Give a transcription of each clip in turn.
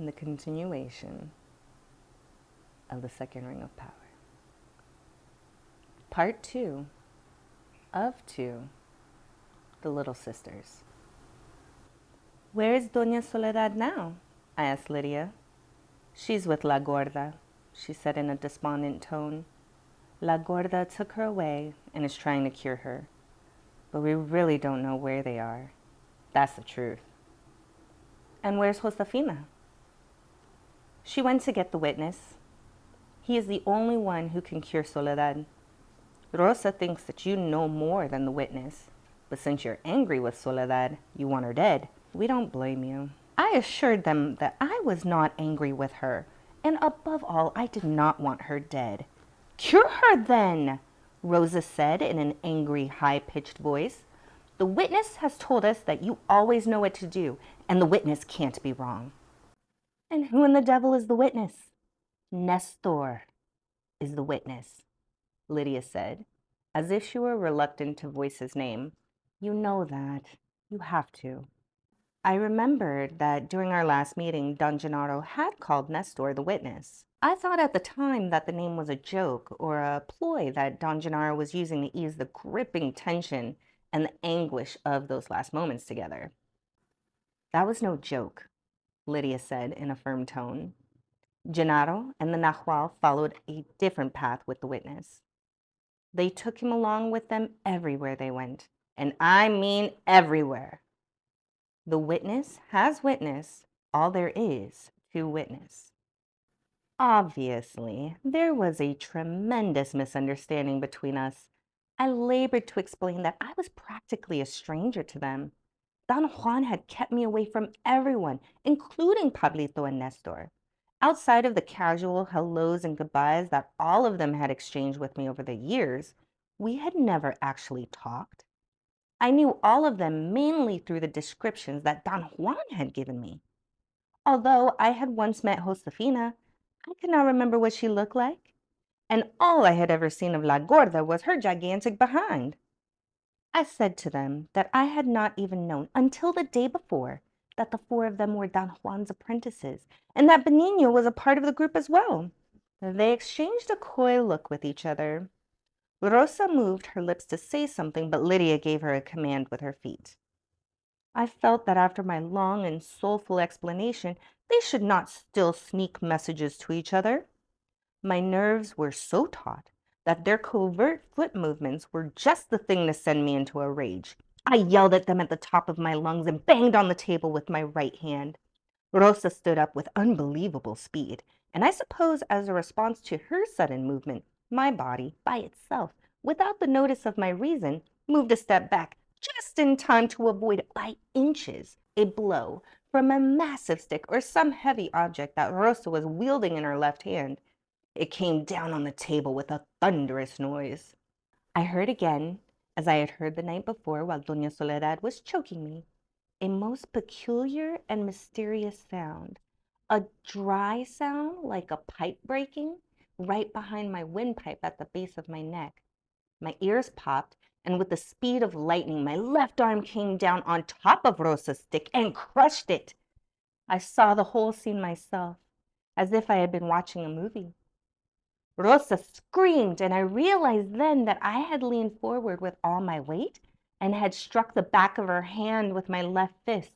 and the continuation of the second ring of power. Part 2 of 2, the Little Sisters. Where is Doña Soledad now? I asked Lydia. She's with La Gorda, she said in a despondent tone. La Gorda took her away and is trying to cure her, but we really don't know where they are. That's the truth. And where's Josefina? She went to get the witness. He is the only one who can cure Soledad. Rosa thinks that you know more than the witness, but since you're angry with Soledad, you want her dead. We don't blame you. I assured them that I was not angry with her, and above all, I did not want her dead. Cure her then, Rosa said in an angry, high-pitched voice. The witness has told us that you always know what to do, and the witness can't be wrong. And who in the devil is the witness? Nestor is the witness, Lydia said, as if she were reluctant to voice his name. You know that. You have to. I remembered that during our last meeting, Don Gennaro had called Nestor the witness. I thought at the time that the name was a joke or a ploy that Don Gennaro was using to ease the gripping tension and the anguish of those last moments together. That was no joke, Lydia said in a firm tone. Gennaro and the Nahual followed a different path with the witness. They took him along with them everywhere they went, and I mean everywhere. The witness has witnessed all there is to witness. Obviously, there was a tremendous misunderstanding between us. I labored to explain that I was practically a stranger to them. Don Juan had kept me away from everyone, including Pablito and Nestor. Outside of the casual hellos and goodbyes that all of them had exchanged with me over the years, we had never actually talked. I knew all of them mainly through the descriptions that Don Juan had given me. Although I had once met Josefina, I could not remember what she looked like, and all I had ever seen of La Gorda was her gigantic behind. I said to them that I had not even known until the day before that the four of them were Don Juan's apprentices, and that Benigno was a part of the group as well. They exchanged a coy look with each other. Rosa moved her lips to say something, but Lydia gave her a command with her feet. I felt that after my long and soulful explanation, they should not still sneak messages to each other. My nerves were so taut that their covert foot movements were just the thing to send me into a rage. I yelled at them at the top of my lungs and banged on the table with my right hand. Rosa stood up with unbelievable speed, and I suppose as a response to her sudden movement, my body, by itself, without the notice of my reason, moved a step back, just in time to avoid by inches a blow from a massive stick or some heavy object that Rosa was wielding in her left hand. It came down on the table with a thunderous noise. I heard again, as I had heard the night before while Doña Soledad was choking me, a most peculiar and mysterious sound, a dry sound like a pipe breaking right behind my windpipe at the base of my neck. My ears popped, and with the speed of lightning, my left arm came down on top of Rosa's stick and crushed it. I saw the whole scene myself, as if I had been watching a movie. Rosa screamed, and I realized then that I had leaned forward with all my weight and had struck the back of her hand with my left fist.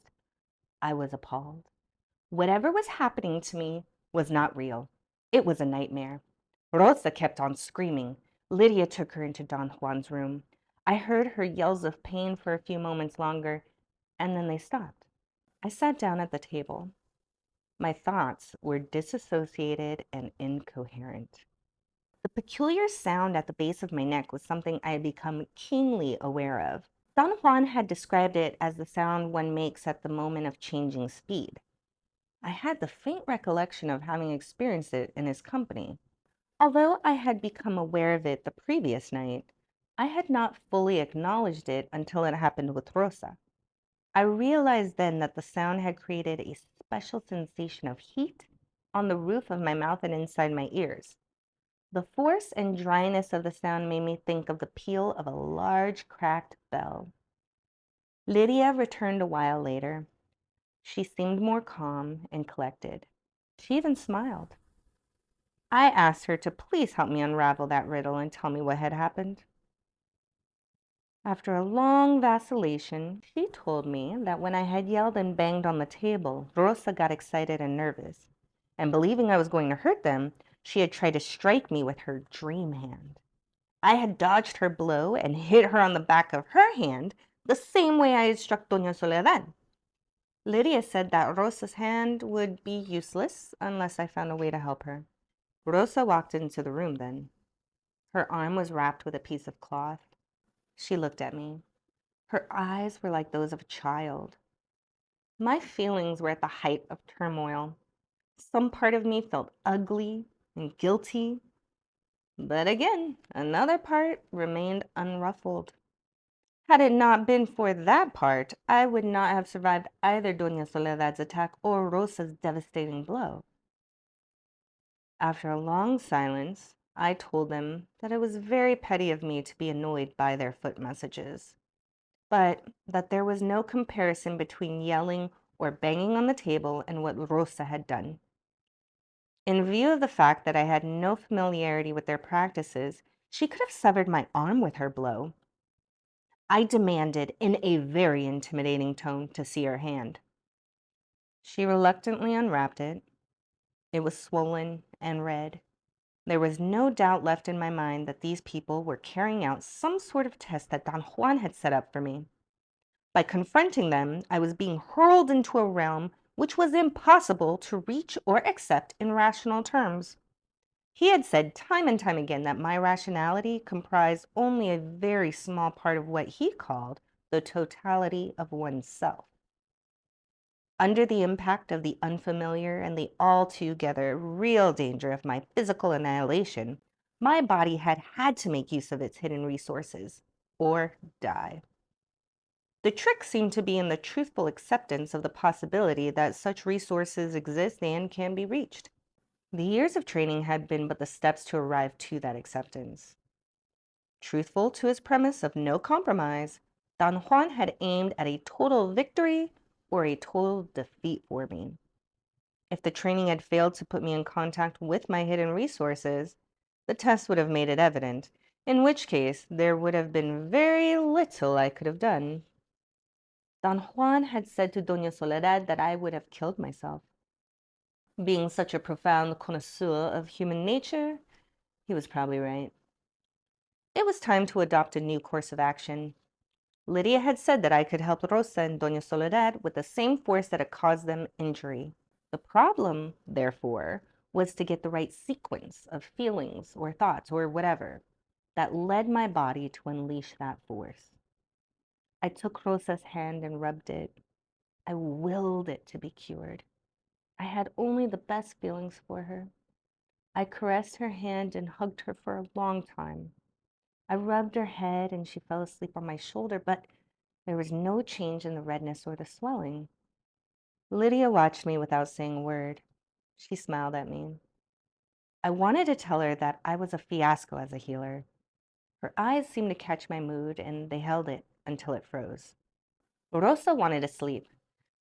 I was appalled. Whatever was happening to me was not real. It was a nightmare. Rosa kept on screaming. Lydia took her into Don Juan's room. I heard her yells of pain for a few moments longer, and then they stopped. I sat down at the table. My thoughts were disassociated and incoherent. The peculiar sound at the base of my neck was something I had become keenly aware of. Don Juan had described it as the sound one makes at the moment of changing speed. I had the faint recollection of having experienced it in his company. Although I had become aware of it the previous night, I had not fully acknowledged it until it happened with Rosa. I realized then that the sound had created a special sensation of heat on the roof of my mouth and inside my ears. The force and dryness of the sound made me think of the peal of a large cracked bell. Lydia returned a while later. She seemed more calm and collected. She even smiled. I asked her to please help me unravel that riddle and tell me what had happened. After a long vacillation, she told me that when I had yelled and banged on the table, Rosa got excited and nervous, and believing I was going to hurt them, she had tried to strike me with her dream hand. I had dodged her blow and hit her on the back of her hand the same way I had struck Doña Soledad. Lydia said that Rosa's hand would be useless unless I found a way to help her. Rosa walked into the room then. Her arm was wrapped with a piece of cloth. She looked at me. Her eyes were like those of a child. My feelings were at the height of turmoil. Some part of me felt ugly and guilty, but again, another part remained unruffled. Had it not been for that part, I would not have survived either Doña Soledad's attack or Rosa's devastating blow. After a long silence, I told them that it was very petty of me to be annoyed by their foot messages, but that there was no comparison between yelling or banging on the table and what Rosa had done. In view of the fact that I had no familiarity with their practices, she could have severed my arm with her blow. I demanded, in a very intimidating tone, to see her hand. She reluctantly unwrapped it. It was swollen and red. There was no doubt left in my mind that these people were carrying out some sort of test that Don Juan had set up for me. By confronting them, I was being hurled into a realm which was impossible to reach or accept in rational terms. He had said time and time again that my rationality comprised only a very small part of what he called the totality of oneself. Under the impact of the unfamiliar and the altogether real danger of my physical annihilation, my body had had to make use of its hidden resources or die. The trick seemed to be in the truthful acceptance of the possibility that such resources exist and can be reached. The years of training had been but the steps to arrive to that acceptance. Truthful to his premise of no compromise, Don Juan had aimed at a total victory or a total defeat for me. If the training had failed to put me in contact with my hidden resources, the test would have made it evident, in which case there would have been very little I could have done. Don Juan had said to Doña Soledad that I would have killed myself. Being such a profound connoisseur of human nature, he was probably right. It was time to adopt a new course of action. Lydia had said that I could help Rosa and Doña Soledad with the same force that had caused them injury. The problem, therefore, was to get the right sequence of feelings or thoughts or whatever that led my body to unleash that force. I took Rosa's hand and rubbed it. I willed it to be cured. I had only the best feelings for her. I caressed her hand and hugged her for a long time. I rubbed her head and she fell asleep on my shoulder, but there was no change in the redness or the swelling. Lydia watched me without saying a word. She smiled at me. I wanted to tell her that I was a fiasco as a healer. Her eyes seemed to catch my mood, and they held it until it froze. Rosa wanted to sleep.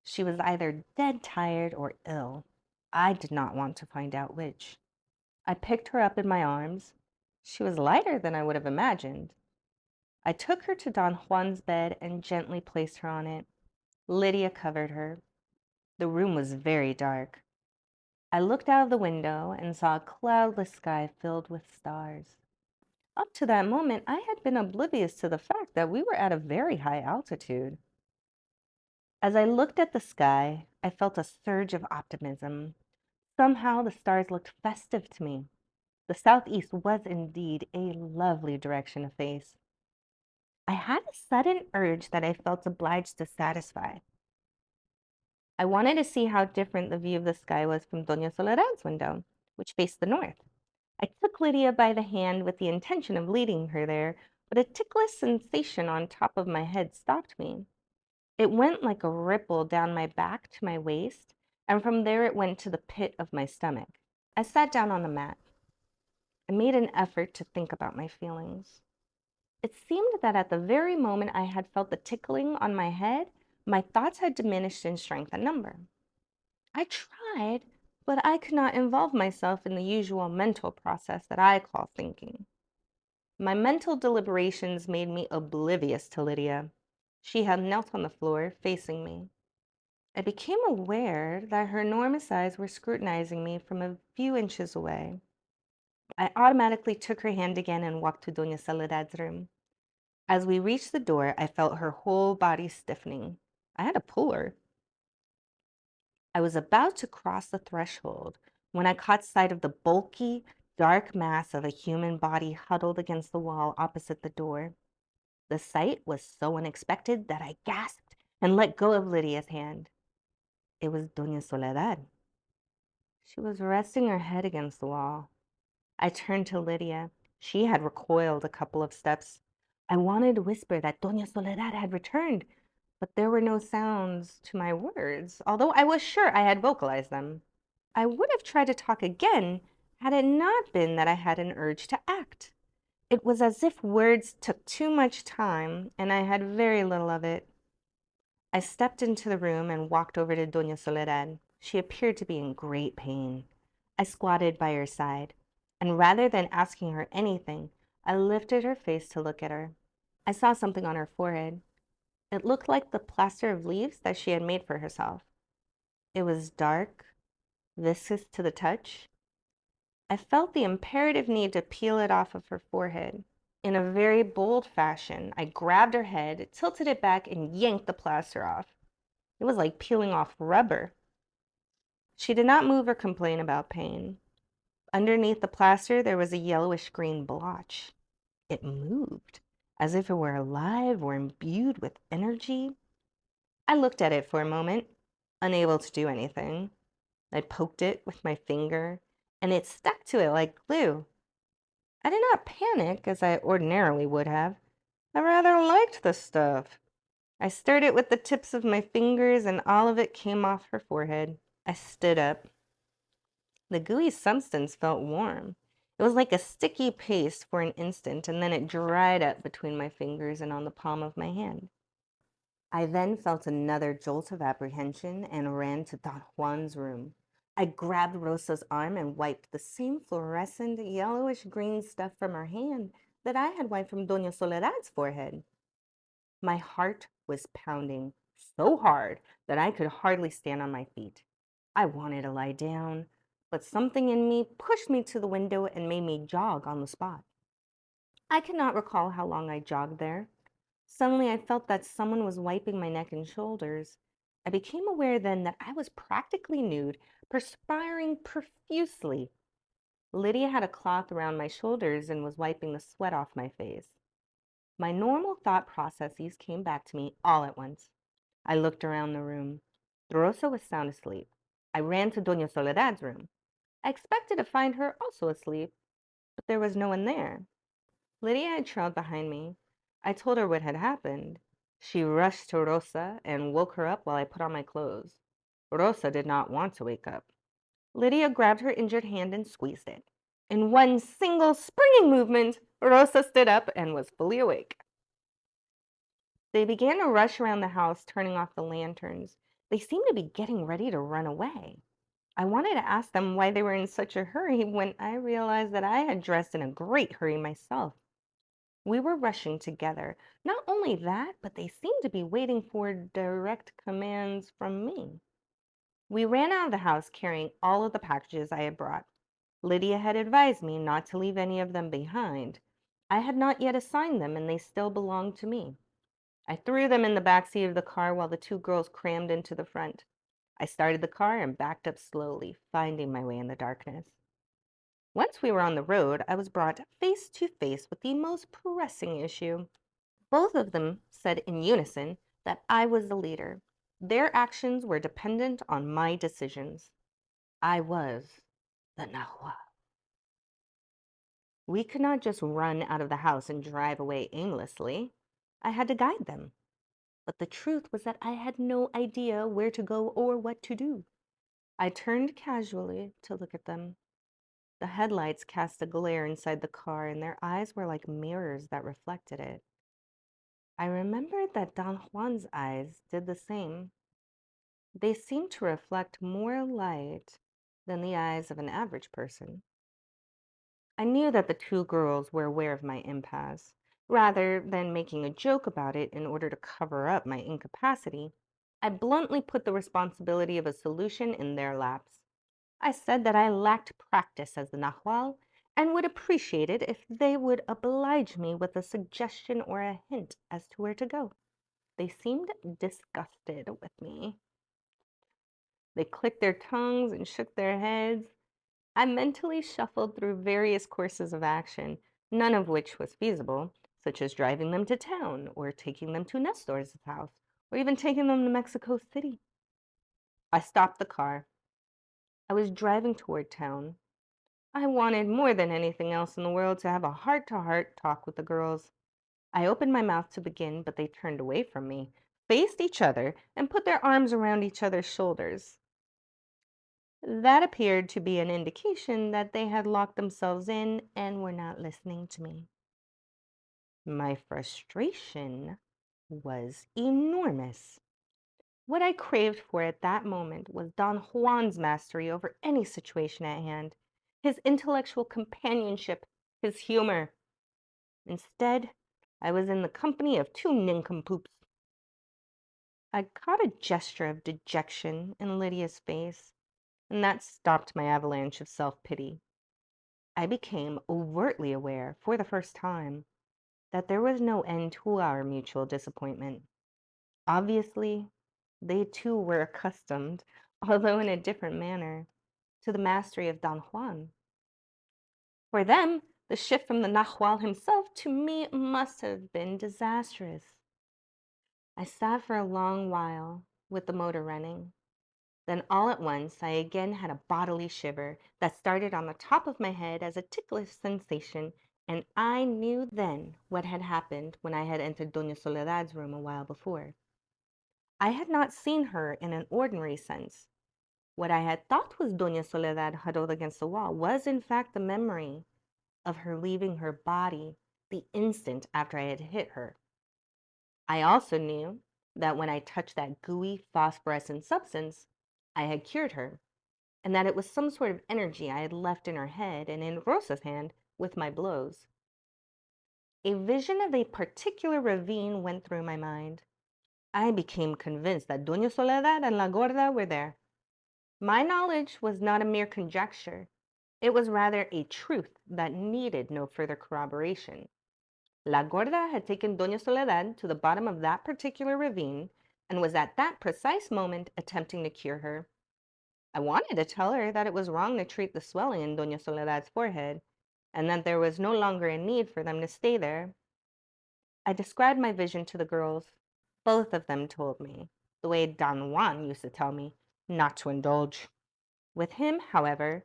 She was either dead tired or ill. I did not want to find out which. I picked her up in my arms. She was lighter than I would have imagined. I took her to Don Juan's bed and gently placed her on it. Lydia covered her. The room was very dark. I looked out of the window and saw a cloudless sky filled with stars. Up to that moment, I had been oblivious to the fact that we were at a very high altitude. As I looked at the sky, I felt a surge of optimism. Somehow the stars looked festive to me. The southeast was indeed a lovely direction to face. I had a sudden urge that I felt obliged to satisfy. I wanted to see how different the view of the sky was from Doña Soledad's window, which faced the north. I took Lydia by the hand with the intention of leading her there, but a ticklish sensation on top of my head stopped me. It went like a ripple down my back to my waist, and from there it went to the pit of my stomach. I sat down on the mat. I made an effort to think about my feelings. It seemed that at the very moment I had felt the tickling on my head, my thoughts had diminished in strength and number. I tried, but I could not involve myself in the usual mental process that I call thinking. My mental deliberations made me oblivious to Lydia. She had knelt on the floor, facing me. I became aware that her enormous eyes were scrutinizing me from a few inches away. I automatically took her hand again and walked to Doña Soledad's room. As we reached the door, I felt her whole body stiffening. I had to pull her. I was about to cross the threshold when I caught sight of the bulky, dark mass of a human body huddled against the wall opposite the door. The sight was so unexpected that I gasped and let go of Lydia's hand. It was Doña Soledad. She was resting her head against the wall. I turned to Lydia. She had recoiled a couple of steps. I wanted to whisper that Doña Soledad had returned, but there were no sounds to my words, although I was sure I had vocalized them. I would have tried to talk again had it not been that I had an urge to act. It was as if words took too much time, and I had very little of it. I stepped into the room and walked over to Doña Soledad. She appeared to be in great pain. I squatted by her side, and rather than asking her anything, I lifted her face to look at her. I saw something on her forehead. It looked like the plaster of leaves that she had made for herself. It was dark, viscous to the touch. I felt the imperative need to peel it off of her forehead. In a very bold fashion, I grabbed her head, tilted it back, and yanked the plaster off. It was like peeling off rubber. She did not move or complain about pain. Underneath the plaster, there was a yellowish green blotch. It moved, as if it were alive or imbued with energy. I looked at it for a moment, unable to do anything. I poked it with my finger, and it stuck to it like glue. I did not panic as I ordinarily would have. I rather liked the stuff. I stirred it with the tips of my fingers, and all of it came off her forehead. I stood up. The gooey substance felt warm. It was like a sticky paste for an instant, and then it dried up between my fingers and on the palm of my hand. I then felt another jolt of apprehension and ran to Don Juan's room. I grabbed Rosa's arm and wiped the same fluorescent yellowish green stuff from her hand that I had wiped from Doña Soledad's forehead. My heart was pounding so hard that I could hardly stand on my feet. I wanted to lie down, but something in me pushed me to the window and made me jog on the spot. I cannot recall how long I jogged there. Suddenly, I felt that someone was wiping my neck and shoulders. I became aware then that I was practically nude, perspiring profusely. Lydia had a cloth around my shoulders and was wiping the sweat off my face. My normal thought processes came back to me all at once. I looked around the room. Rosa was sound asleep. I ran to Doña Soledad's room. I expected to find her also asleep, but there was no one there. Lydia had trailed behind me. I told her what had happened. She rushed to Rosa and woke her up while I put on my clothes. Rosa did not want to wake up. Lydia grabbed her injured hand and squeezed it. In one single springing movement, Rosa stood up and was fully awake. They began to rush around the house, turning off the lanterns. They seemed to be getting ready to run away. I wanted to ask them why they were in such a hurry when I realized that I had dressed in a great hurry myself. We were rushing together. Not only that, but they seemed to be waiting for direct commands from me. We ran out of the house carrying all of the packages I had brought. Lydia had advised me not to leave any of them behind. I had not yet assigned them, and they still belonged to me. I threw them in the back seat of the car while the two girls crammed into the front. I started the car and backed up slowly, finding my way in the darkness. Once we were on the road, I was brought face to face with the most pressing issue. Both of them said in unison that I was the leader. Their actions were dependent on my decisions. I was the Nahua. We could not just run out of the house and drive away aimlessly. I had to guide them. But the truth was that I had no idea where to go or what to do. I turned casually to look at them. The headlights cast a glare inside the car, and their eyes were like mirrors that reflected it. I remembered that Don Juan's eyes did the same. They seemed to reflect more light, than the eyes of an average person. I knew that the two girls were aware of my impasse. Rather than making a joke about it in order to cover up my incapacity, I bluntly put the responsibility of a solution in their laps. I said that I lacked practice as the Nahual and would appreciate it if they would oblige me with a suggestion or a hint as to where to go. They seemed disgusted with me. They clicked their tongues and shook their heads. I mentally shuffled through various courses of action, none of which was feasible, such as driving them to town, or taking them to Nestor's house, or even taking them to Mexico City. I stopped the car. I was driving toward town. I wanted more than anything else in the world to have a heart to heart talk with the girls. I opened my mouth to begin, but they turned away from me, faced each other, and put their arms around each other's shoulders. That appeared to be an indication that they had locked themselves in and were not listening to me. My frustration was enormous. What I craved for at that moment was Don Juan's mastery over any situation at hand, his intellectual companionship, his humor. Instead, I was in the company of two nincompoops. I caught a gesture of dejection in Lydia's face, and that stopped my avalanche of self pity. I became overtly aware, for the first time, that there was no end to our mutual disappointment. Obviously, they too were accustomed, although in a different manner, to the mastery of Don Juan. For them, the shift from the Nahual himself to me must have been disastrous. I sat for a long while with the motor running. Then all at once I again had a bodily shiver that started on the top of my head as a ticklish sensation, and I knew then what had happened when I had entered Doña Soledad's room a while before. I had not seen her in an ordinary sense. What I had thought was Doña Soledad huddled against the wall was in fact the memory of her leaving her body the instant after I had hit her. I also knew that when I touched that gooey phosphorescent substance, I had cured her, and that it was some sort of energy I had left in her head and in Rosa's hand with my blows. A vision of a particular ravine went through my mind. I became convinced that Doña Soledad and La Gorda were there. My knowledge was not a mere conjecture. It was rather a truth that needed no further corroboration. La Gorda had taken Doña Soledad to the bottom of that particular ravine and was at that precise moment attempting to cure her. I wanted to tell her that it was wrong to treat the swelling in Doña Soledad's forehead, and that there was no longer a need for them to stay there. I described my vision to the girls. Both of them told me, the way Don Juan used to tell me, not to indulge. With him, however,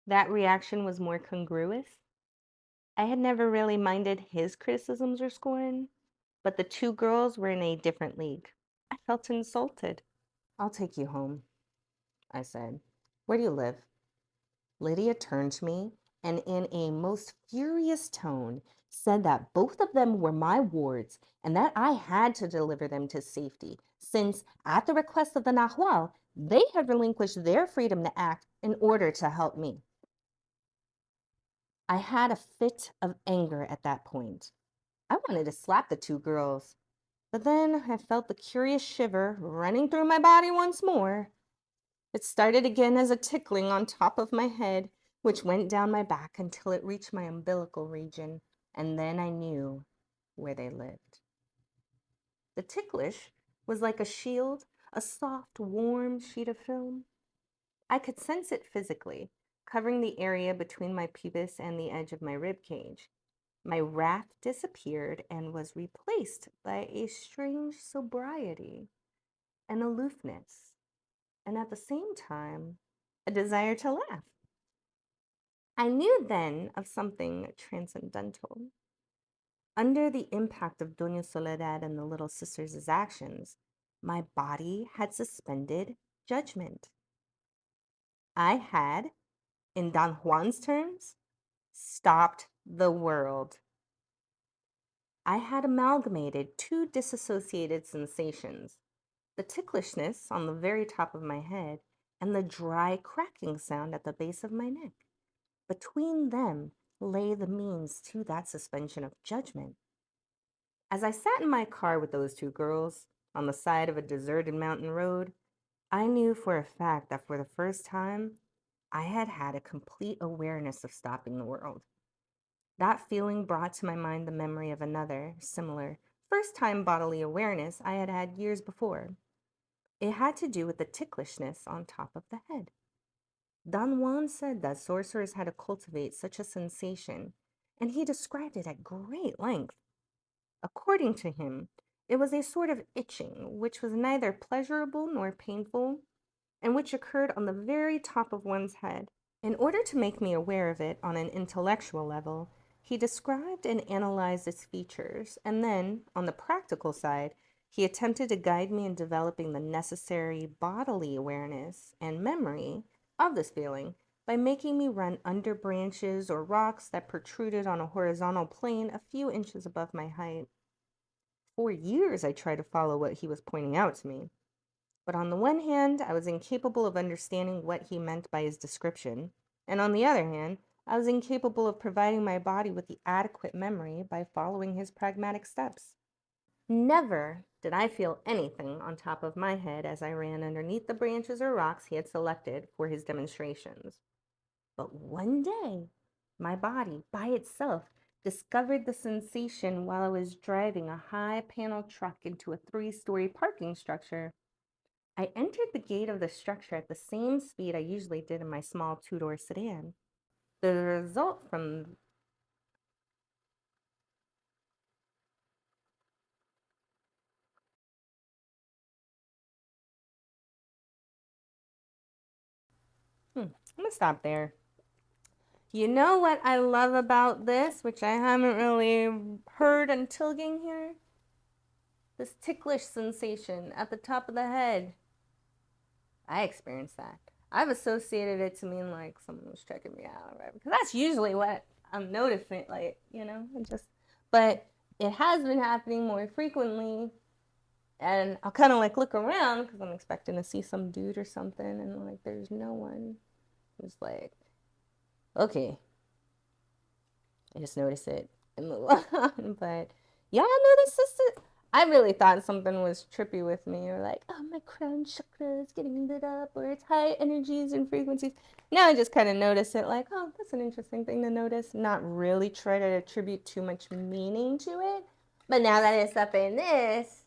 that reaction was more congruous. I had never really minded his criticisms or scorn, but the two girls were in a different league. I felt insulted. "I'll take you home," I said. "Where do you live?" Lydia turned to me and, in a most furious tone, said that both of them were my wards and that I had to deliver them to safety, since, at the request of the Nahual, they had relinquished their freedom to act in order to help me. I had a fit of anger at that point. I wanted to slap the two girls, but then I felt the curious shiver running through my body once more. It started again as a tickling on top of my head, which went down my back until it reached my umbilical region, and then I knew where they lived. The ticklish was like a shield, a soft, warm sheet of film. I could sense it physically, covering the area between my pubis and the edge of my rib cage. My wrath disappeared and was replaced by a strange sobriety, an aloofness, and at the same time, a desire to laugh. I knew then of something transcendental. Under the impact of Doña Soledad and the Little Sisters' actions, my body had suspended judgment. I had, in Don Juan's terms, stopped the world. I had amalgamated two disassociated sensations, the ticklishness on the very top of my head and the dry cracking sound at the base of my neck. Between them lay the means to that suspension of judgment. As I sat in my car with those two girls on the side of a deserted mountain road, I knew for a fact that for the first time, I had had a complete awareness of stopping the world. That feeling brought to my mind the memory of another, similar, first time bodily awareness I had had years before. It had to do with the ticklishness on top of the head. Don Juan said that sorcerers had to cultivate such a sensation, and he described it at great length. According to him, it was a sort of itching which was neither pleasurable nor painful, and which occurred on the very top of one's head. In order to make me aware of it on an intellectual level, he described and analyzed its features, and then, on the practical side, he attempted to guide me in developing the necessary bodily awareness and memory of this feeling by making me run under branches or rocks that protruded on a horizontal plane a few inches above my height. For years, I tried to follow what he was pointing out to me. But on the one hand, I was incapable of understanding what he meant by his description, and on the other hand, I was incapable of providing my body with the adequate memory by following his pragmatic steps. Never did I feel anything on top of my head as I ran underneath the branches or rocks he had selected for his demonstrations. But one day, my body, by itself, discovered the sensation while I was driving a high panel truck into a 3-story parking structure. I entered the gate of the structure at the same speed I usually did in my small 2-door sedan. The result from I'm gonna stop there. You know what I love about this, which I haven't really heard until getting here? This ticklish sensation at the top of the head. I experienced that. I've associated it to mean like someone was checking me out, right? Because that's usually what I'm noticing, like, but it has been happening more frequently. And I'll kind of like look around because I'm expecting to see some dude or something, and like there's no one. It's like, okay, I just notice it and move on. But y'all notice this? I really thought something was trippy with me, or like, oh, my crown chakra is getting lit up, or it's high energies and frequencies. Now I just kind of notice it, like, oh, that's an interesting thing to notice. Not really try to attribute too much meaning to it. But now that it's up in this,